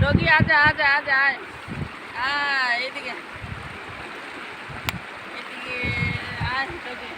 Doggy আজা আজা আজা আয় আয় এদিকে এদিকে আয় ডগি।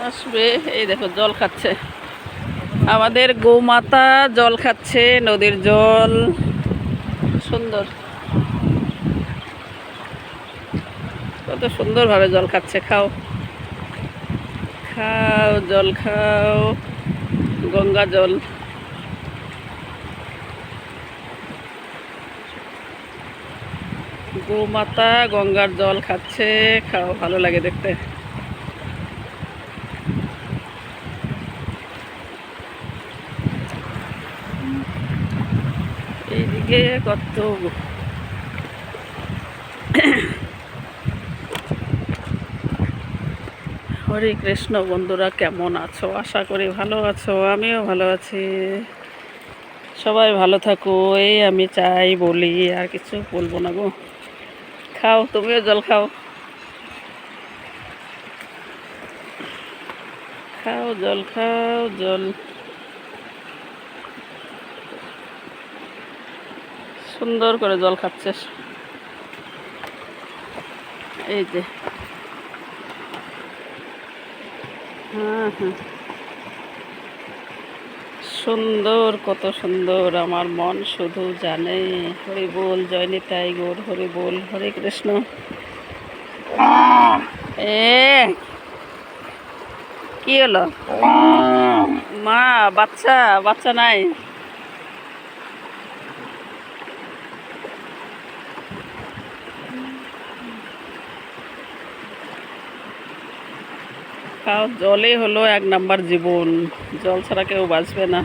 আসবে, এই দেখো জল খাচ্ছে আমাদের গোমাতা, জল খাচ্ছে নদীর জল। সুন্দর, কত সুন্দরভাবে জল খাচ্ছে। খাও খাও জল খাও, গঙ্গা জল। গোমাতা গঙ্গার জল খাচ্ছে, খাও, ভালো লাগে দেখতে। এইদিকে কত হরে কৃষ্ণ। বন্ধুরা কেমন আছো? আশা করি ভালো আছো, আমিও ভালো আছি। সবাই ভালো থাকো, এই আমি চাই, বলি, আর কিছু বলবো না গো। খাও, তুমিও জল খাও, খাও জল, খাও জল। সুন্দর করে জল খাচ্ছে, এই যে। হ্যাঁ হ্যাঁ, সুন্দর, কত সুন্দর। আমার মন শুধু জানে হরি বল, জয় নিতাই গৌর হরি বল, হরে কৃষ্ণ। এ কি হলো? মা, বাচ্চা বাচ্চা নাই। খাও, জলই হলো এক নাম্বার জীবন। জল ছাড়া কেউ বাঁচবে না।